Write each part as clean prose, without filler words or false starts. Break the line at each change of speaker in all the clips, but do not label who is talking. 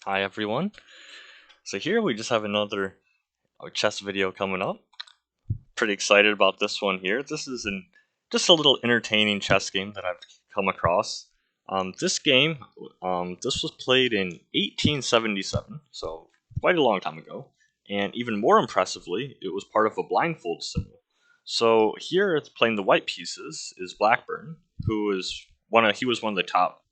Hi everyone. So here we just have another chess video coming up. Pretty excited about this one here. This is just a little entertaining chess game that I've come across. This game, this was played in 1877, so quite a long time ago. And even more impressively, it was part of a blindfold Simul. So here, it's playing the white pieces is Blackburne, who is he was one of the top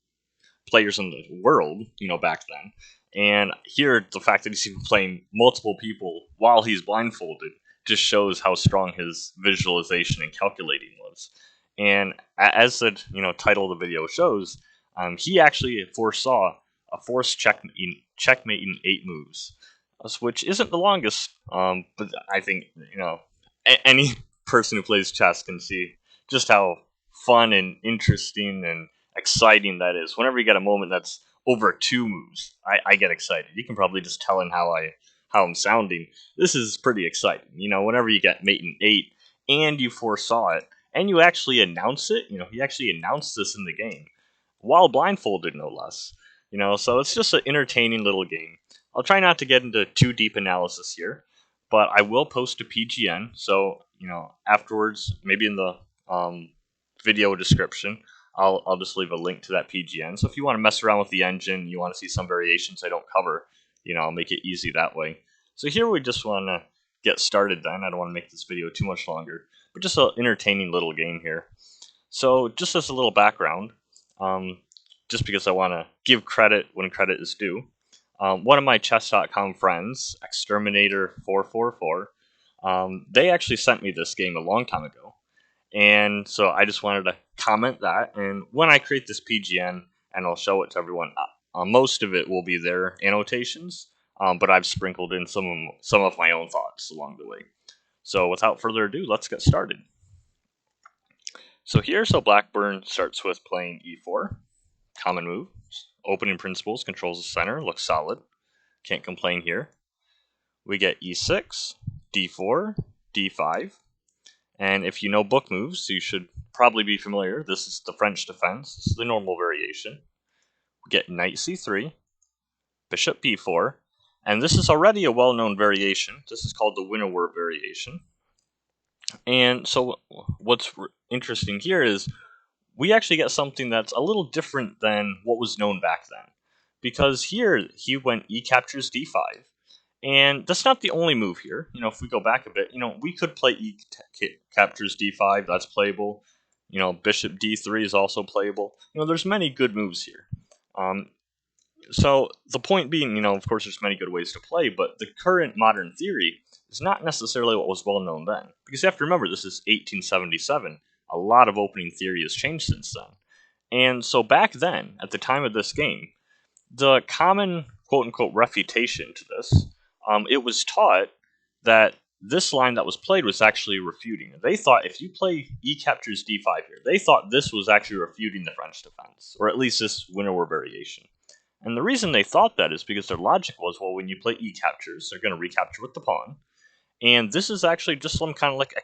players in the world, back then. And here, the fact that he's even playing multiple people while he's blindfolded just shows how strong his visualization and calculating was. And as the title of the video shows, he actually foresaw a forced checkmate in 8 moves, which isn't the longest. But I think any person who plays chess can see just how fun and interesting and exciting that is. Whenever you get a moment that's over 2 moves, I get excited. You can probably just tell in how I'm sounding. This is pretty exciting. Whenever you get mate in 8 and you foresaw it and you actually announce it, he actually announced this in the game while blindfolded, no less. So it's just an entertaining little game. I'll try not to get into too deep analysis here, but I will post a PGN. So afterwards, maybe in the video description, I'll just leave a link to that PGN. So if you want to mess around with the engine, you want to see some variations I don't cover, I'll make it easy that way. So here we just want to get started then. I don't want to make this video too much longer, but just an entertaining little game here. So just as a little background, just because I want to give credit when credit is due, one of my chess.com friends, Exterminator444, they actually sent me this game a long time ago. And so I just wanted to comment that. And when I create this PGN and I'll show it to everyone, most of it will be their annotations, but I've sprinkled in some of my own thoughts along the way. So without further ado, let's get started. So Blackburne starts with playing e4, common move. Opening principles, controls the center, looks solid. Can't complain here. We get e6, d4, d5. And if you know book moves, you should probably be familiar. This is the French defense. This is the normal variation. We get knight c3, bishop b4, and this is already a well-known variation. This is called the Winnower variation. And so what's interesting here is we actually get something that's a little different than what was known back then. Because here, he went e captures d5, and that's not the only move here. If we go back a bit, we could play e captures d5. That's playable. Bishop d3 is also playable. There's many good moves here. So the point being, of course, there's many good ways to play, but the current modern theory is not necessarily what was well known then. Because you have to remember, this is 1877. A lot of opening theory has changed since then. And so back then, at the time of this game, the common quote-unquote refutation to this, it was taught that this line that was played was actually refuting. They thought if you play e captures d5 here, they thought this was actually refuting the French defense, or at least this Winnower variation. And the reason they thought that is because their logic was, well, when you play e captures, they're going to recapture with the pawn, and this is actually just some kind of like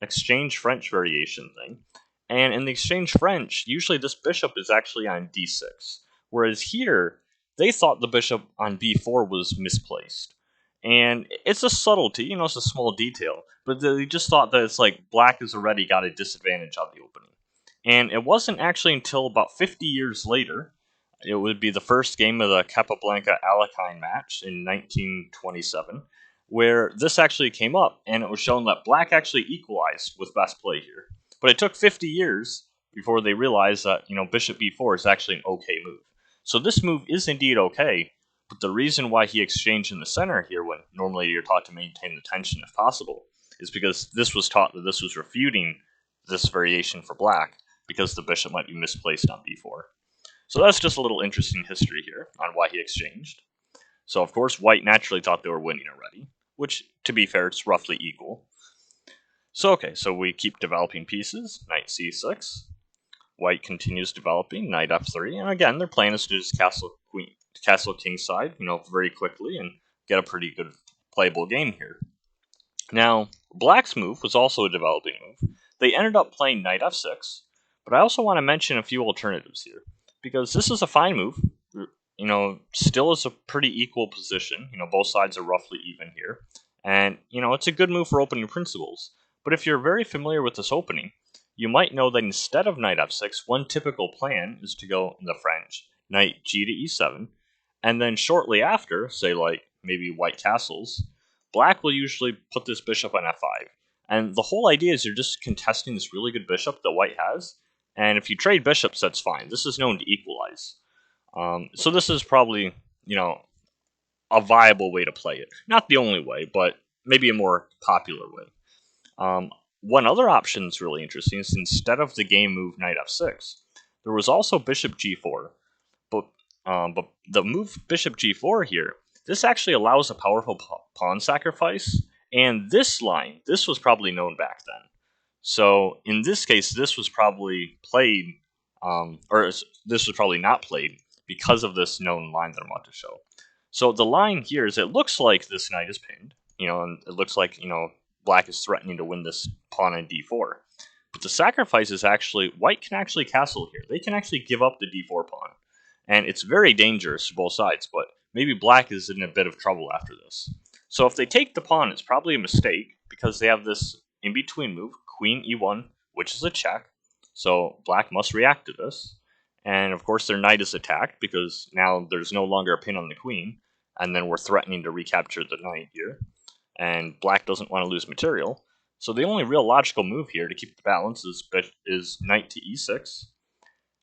exchange French variation thing. And in the exchange French, usually this bishop is actually on d6, whereas here, they thought the bishop on b4 was misplaced. And it's a subtlety, it's a small detail, but they just thought that it's like black has already got a disadvantage on the opening. And it wasn't actually until about 50 years later, it would be the first game of the Capablanca-Alekhine match in 1927, where this actually came up, and it was shown that black actually equalized with best play here. But it took 50 years before they realized that, bishop b4 is actually an okay move. So this move is indeed okay, but the reason why he exchanged in the center here, when normally you're taught to maintain the tension if possible, is because this was taught that this was refuting this variation for black, because the bishop might be misplaced on b4. So that's just a little interesting history here on why he exchanged. So of course, white naturally thought they were winning already, which, to be fair, it's roughly equal. So we keep developing pieces, knight c6. White continues developing, knight f3, and again, their plan is to just castle kingside, very quickly and get a pretty good playable game here. Now, black's move was also a developing move. They ended up playing knight f6, but I also want to mention a few alternatives here, because this is a fine move. still is a pretty equal position. Both sides are roughly even here. And, it's a good move for opening principles. But if you're very familiar with this opening, you might know that instead of knight f6, one typical plan is to go in the French, knight g to e7, and then shortly after, say like maybe white castles, black will usually put this bishop on f5. And the whole idea is you're just contesting this really good bishop that white has, and if you trade bishops, that's fine. This is known to equalize. So this is probably, a viable way to play it. Not the only way, but maybe a more popular way. One other option that's really interesting is instead of the game move knight f6, there was also bishop g4. But the move bishop g4 here, this actually allows a powerful pawn sacrifice. And this line, this was probably known back then. So in this case, this was probably played, or this was probably not played because of this known line that I'm about to show. So the line here is it looks like this knight is pinned, and it looks like, black is threatening to win this pawn on d4. But the sacrifice is actually, white can actually castle here. They can actually give up the d4 pawn. And it's very dangerous to both sides, but maybe black is in a bit of trouble after this. So if they take the pawn, it's probably a mistake, because they have this in-between move, queen e1, which is a check. So black must react to this. And of course their knight is attacked, because now there's no longer a pin on the queen, and then we're threatening to recapture the knight here. And black doesn't want to lose material. So the only real logical move here to keep the balance is knight to e6.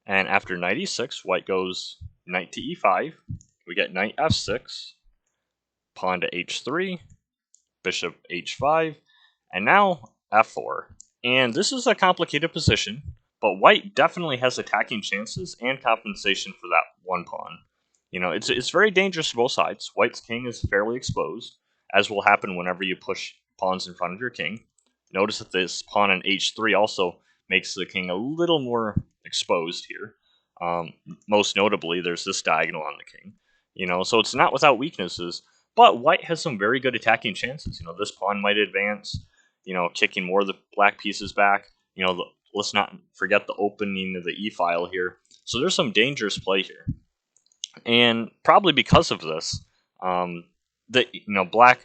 And after knight e6, white goes knight to e5. We get knight f6, pawn to h3, bishop h5, and now f4. And this is a complicated position, but white definitely has attacking chances and compensation for that one pawn. It's very dangerous to both sides. White's king is fairly exposed, as will happen whenever you push pawns in front of your king. Notice that this pawn on h3 also makes the king a little more exposed here. Most notably, there's this diagonal on the king. So it's not without weaknesses, but white has some very good attacking chances. This pawn might advance, kicking more of the black pieces back. Let's not forget the opening of the e-file here. So there's some dangerous play here. And probably because of this, black,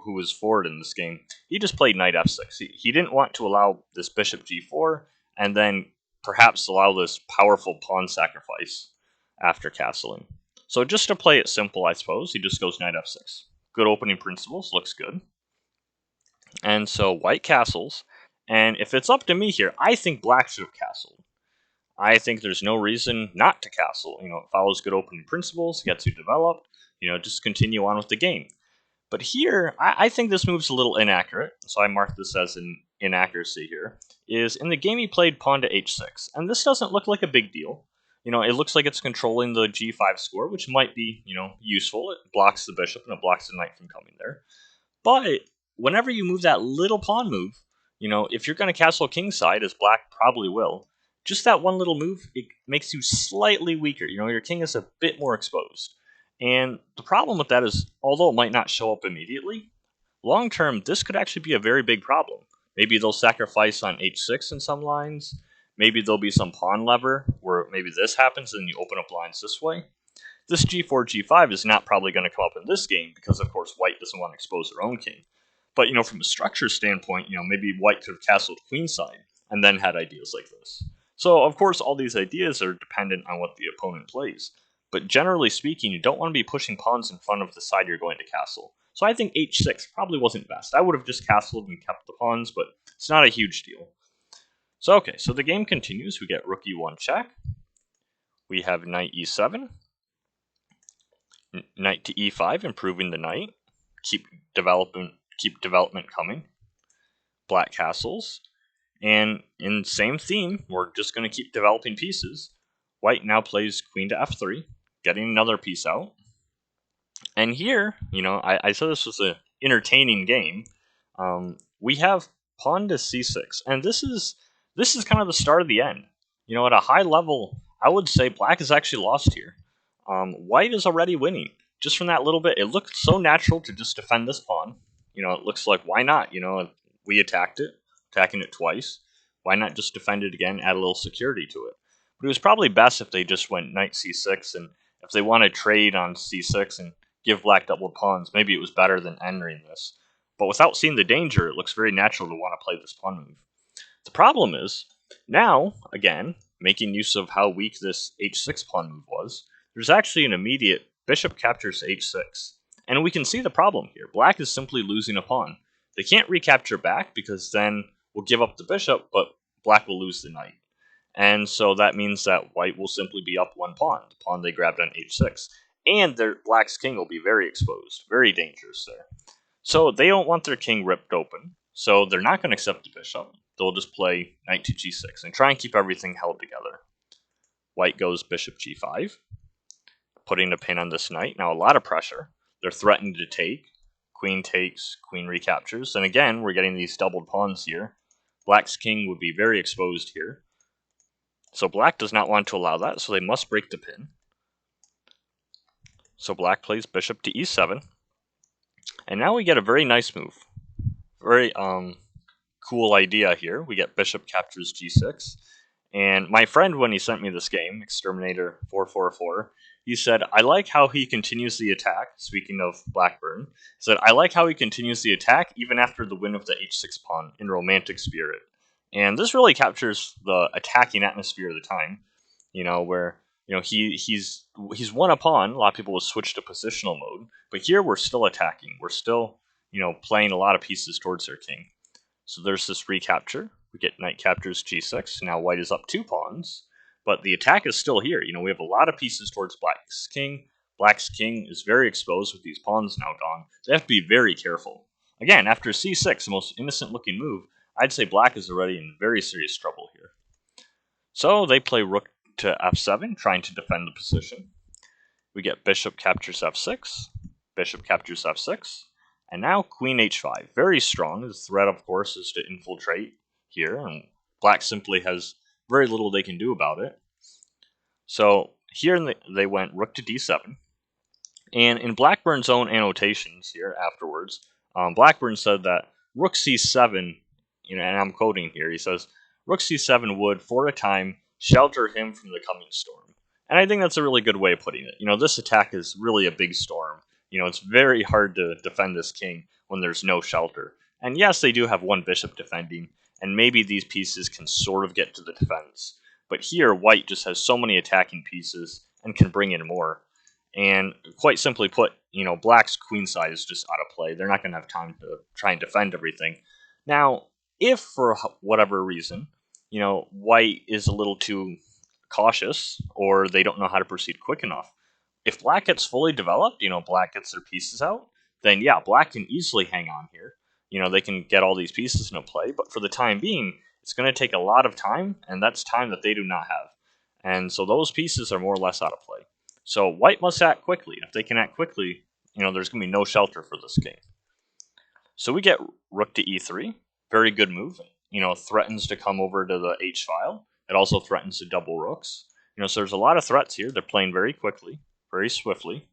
who was forward in this game, he just played knight f6. He didn't want to allow this bishop g4, and then perhaps allow this powerful pawn sacrifice after castling. So just to play it simple, I suppose, he just goes knight f6. Good opening principles, looks good. And so white castles, and if it's up to me here, I think black should have castled. I think there's no reason not to castle. It follows good opening principles, gets you developed, just continue on with the game. But here, I think this move's a little inaccurate, so I mark this as an inaccuracy here, is in the game he played pawn to h6, and this doesn't look like a big deal. It looks like it's controlling the g5 score, which might be, useful. It blocks the bishop and it blocks the knight from coming there. But whenever you move that little pawn move, if you're going to castle kingside, as black probably will, just that one little move, it makes you slightly weaker. Your king is a bit more exposed. And the problem with that is, although it might not show up immediately, long term, this could actually be a very big problem. Maybe they'll sacrifice on h6 in some lines. Maybe there'll be some pawn lever where maybe this happens and you open up lines this way. This g4, g5 is not probably going to come up in this game because, of course, white doesn't want to expose their own king. But, from a structure standpoint, maybe white could have castled queenside and then had ideas like this. So, of course, all these ideas are dependent on what the opponent plays. But generally speaking, you don't want to be pushing pawns in front of the side you're going to castle. So I think h6 probably wasn't best. I would have just castled and kept the pawns, but it's not a huge deal. So okay, so the game continues. We get rook e1 check. We have knight e7. Knight to e5, improving the knight. Keep development coming. Black castles. And in same theme, we're just going to keep developing pieces. White now plays queen to f3, getting another piece out. And here, I said this was an entertaining game. We have pawn to c6, and this is kind of the start of the end. At a high level, I would say black is actually lost here. White is already winning. Just from that little bit, it looked so natural to just defend this pawn. It looks like, why not? We attacked it, attacking it twice. Why not just defend it again, add a little security to it? But it was probably best if they just went knight c6 and If they want to trade on c6 and give black doubled pawns, maybe it was better than entering this. But without seeing the danger, it looks very natural to want to play this pawn move. The problem is, now, again, making use of how weak this h6 pawn move was, there's actually an immediate bishop captures h6. And we can see the problem here. Black is simply losing a pawn. They can't recapture back because then we'll give up the bishop, but black will lose the knight. And so that means that white will simply be up one pawn, the pawn they grabbed on h6. And their black's king will be very exposed, very dangerous there. So they don't want their king ripped open, so they're not going to accept the bishop. They'll just play knight to g6 and try and keep everything held together. White goes bishop g5, putting a pin on this knight. Now a lot of pressure. They're threatened to take. Queen takes, queen recaptures. And again, we're getting these doubled pawns here. Black's king would be very exposed here. So black does not want to allow that, so they must break the pin. So black plays bishop to e7. And now we get a very nice move. Very cool idea here. We get bishop captures g6. And my friend, when he sent me this game, Exterminator444, he said, I like how he continues the attack. Speaking of Blackburne, he said, I like how he continues the attack even after the win of the h6 pawn in romantic spirit. And this really captures the attacking atmosphere of the time, where he's won a pawn. A lot of people will switch to positional mode, but here we're still attacking. We're still playing a lot of pieces towards their king. So there's this recapture. We get knight captures g6. Now white is up 2 pawns, but the attack is still here. We have a lot of pieces towards black's king. Black's king is very exposed with these pawns now gone. They have to be very careful. Again, after c6, the most innocent looking move, I'd say black is already in very serious trouble here. So they play rook to f7, trying to defend the position. We get bishop captures f6, bishop captures f6, and now queen h5. Very strong. The threat, of course, is to infiltrate here, and black simply has very little they can do about it. So here they went rook to d7, and in Blackburn's own annotations here afterwards, Blackburn said that rook c7, and I'm quoting here, he says, rook c7 would, for a time, shelter him from the coming storm. And I think that's a really good way of putting it. This attack is really a big storm. It's very hard to defend this king when there's no shelter. And yes, they do have one bishop defending, and maybe these pieces can sort of get to the defense. But here, white just has so many attacking pieces and can bring in more. And quite simply put, black's queen side is just out of play. They're not going to have time to try and defend everything. Now, if for whatever reason, white is a little too cautious, or they don't know how to proceed quick enough, if black gets fully developed, black gets their pieces out, then yeah, black can easily hang on here. They can get all these pieces into play, but for the time being, it's going to take a lot of time, and that's time that they do not have. And so those pieces are more or less out of play. So white must act quickly. If they can act quickly, there's going to be no shelter for this king. So we get rook to e3. Very good move. Threatens to come over to the h file. It also threatens to double rooks. So there's a lot of threats here. They're playing very quickly, very swiftly.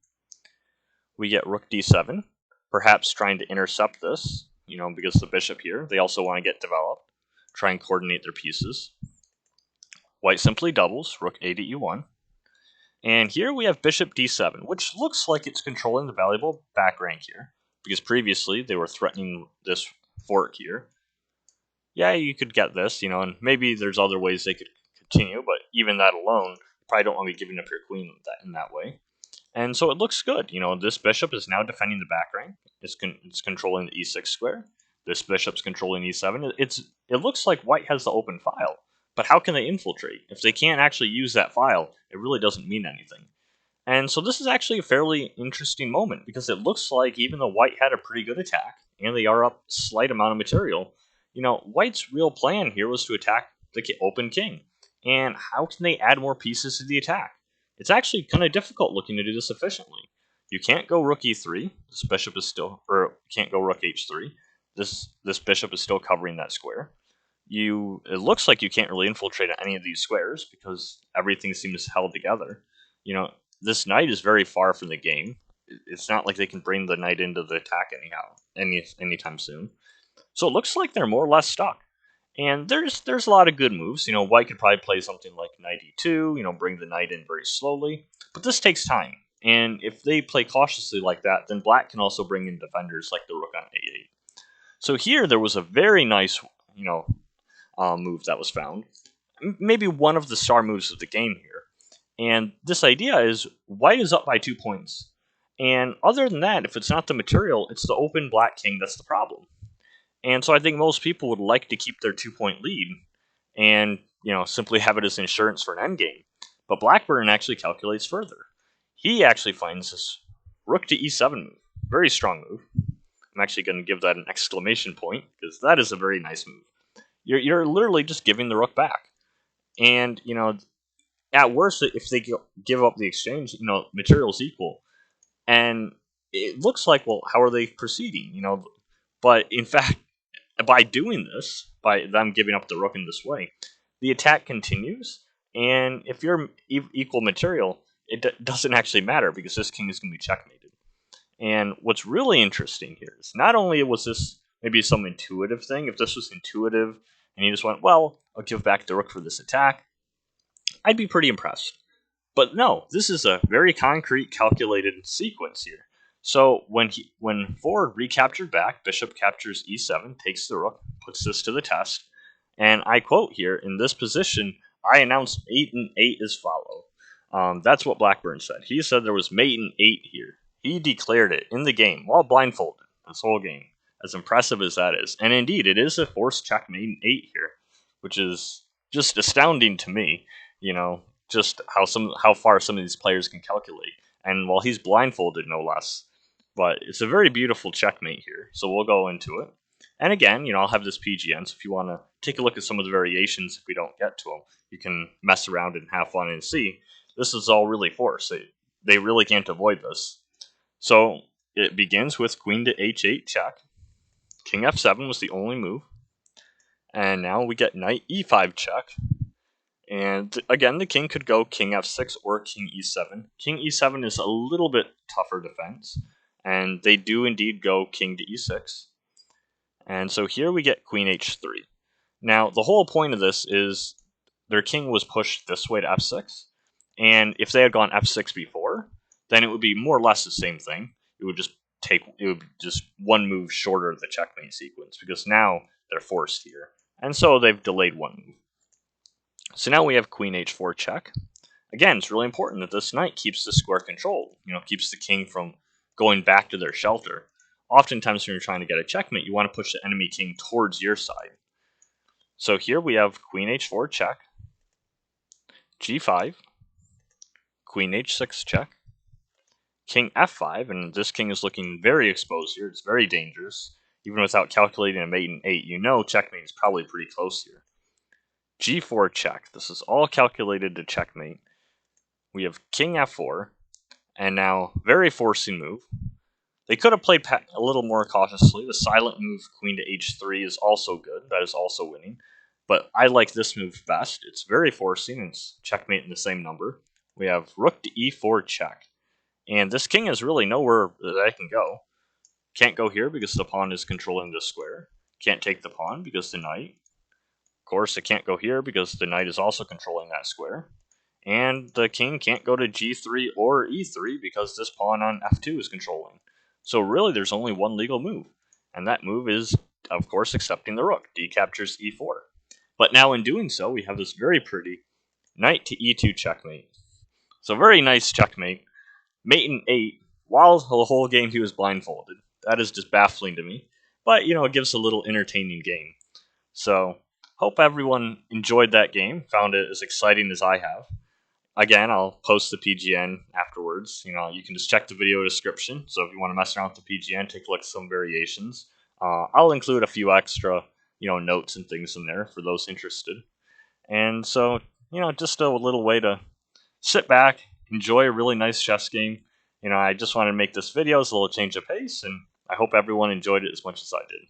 We get rook d7, perhaps trying to intercept this, because the bishop here, they also want to get developed, try and coordinate their pieces. White simply doubles, rook a to e1. And here we have bishop d7, which looks like it's controlling the valuable back rank here, because previously they were threatening this fork here. Yeah, you could get this, and maybe there's other ways they could continue, but even that alone, you probably don't want to be giving up your queen in that way. And so it looks good. This bishop is now defending the back rank. It's controlling the e6 square. This bishop's controlling e7. It looks like white has the open file. But how can they infiltrate? If they can't actually use that file, it really doesn't mean anything. And so this is actually a fairly interesting moment, because it looks like even though white had a pretty good attack, and they are up a slight amount of material, white's real plan here was to attack the open king. And how can they add more pieces to the attack? It's actually kind of difficult looking to do this efficiently. You can't go rook e3. This bishop is still, or can't go rook h3. This bishop is still covering that square. It looks like you can't really infiltrate any of these squares because everything seems held together. This knight is very far from the game. It's not like they can bring the knight into the attack anytime soon. So it looks like they're more or less stuck. And there's a lot of good moves. White could probably play something like knight e2, bring the knight in very slowly. But this takes time. And if they play cautiously like that, then black can also bring in defenders like the rook on a8. So here there was a very nice, move that was found. Maybe one of the star moves of the game here. And this idea is white is up by 2 points. And other than that, if it's not the material, it's the open black king that's the problem. And so I think most people would like to keep their 2-point lead and, simply have it as insurance for an endgame. But Blackburne actually calculates further. He actually finds this rook to e7 move. Very strong move. I'm actually going to give that an exclamation point, because that is a very nice move. You're literally just giving the rook back. And, at worst, if they give up the exchange, material's equal. And it looks like, well, how are they proceeding? But in fact, by doing this, by them giving up the rook in this way, the attack continues. And if you're equal material, it doesn't actually matter, because this king is going to be checkmated. And what's really interesting here is not only was this maybe some intuitive thing, if this was intuitive and he just went, well, I'll give back the rook for this attack, I'd be pretty impressed. But no, this is a very concrete, calculated sequence here. So when forward recaptured back, bishop captures e7, takes the rook, puts this to the test, and I quote here, in this position, I announced mate and 8 as follow. That's what Blackburne said. He said there was mate and 8 here. He declared it in the game, while blindfolded, this whole game, as impressive as that is. And indeed, it is a forced checkmate in 8 here, which is just astounding to me, just how far some of these players can calculate. And while he's blindfolded, no less. But it's a very beautiful checkmate here, so we'll go into it. And again, I'll have this PGN, so if you want to take a look at some of the variations, if we don't get to them, you can mess around and have fun and see. This is all really forced. They really can't avoid this. So it begins with queen to h8 check. King f7 was the only move. And now we get knight e5 check. And again, the king could go king f6 or king e7. King e7 is a little bit tougher defense. And they do indeed go king to e6. And so here we get queen h3. Now, the whole point of this is their king was pushed this way to f6. And if they had gone f6 before, then it would be more or less the same thing. It would be just one move shorter of the checkmate sequence, because now they're forced here. And so they've delayed one move. So now we have queen h4 check. Again, it's really important that this knight keeps the square controlled, keeps the king from going back to their shelter. Oftentimes when you're trying to get a checkmate, you want to push the enemy king towards your side. So here we have queen h4 check, g5, queen h6 check, king f5, and this king is looking very exposed here. It's very dangerous. Even without calculating a mate in 8, checkmate is probably pretty close here. g4 check. This is all calculated to checkmate. We have king f4, and now very forcing move. They could have played a little more cautiously. The silent move, queen to h3, is also good. That is also winning. But I like this move best. It's very forcing. It's checkmate in the same number. We have rook to e4 check. And this king is really nowhere that I can go. Can't go here because the pawn is controlling this square. Can't take the pawn because the knight. Of course, it can't go here because the knight is also controlling that square. And the king can't go to g3 or e3 because this pawn on f2 is controlling. So really, there's only one legal move. And that move is, of course, accepting the rook. D captures e4. But now in doing so, we have this very pretty knight to e2 checkmate. So very nice checkmate. Mate in 8, while the whole game he was blindfolded. That is just baffling to me. But, it gives a little entertaining game. So, hope everyone enjoyed that game, found it as exciting as I have. Again, I'll post the PGN afterwards. You can just check the video description. So if you want to mess around with the PGN, take a look at some variations. I'll include a few extra, notes and things in there for those interested. And so, just a little way to sit back, enjoy a really nice chess game. I just wanted to make this video as a little change of pace, and I hope everyone enjoyed it as much as I did.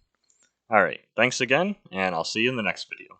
Alright, thanks again, and I'll see you in the next video.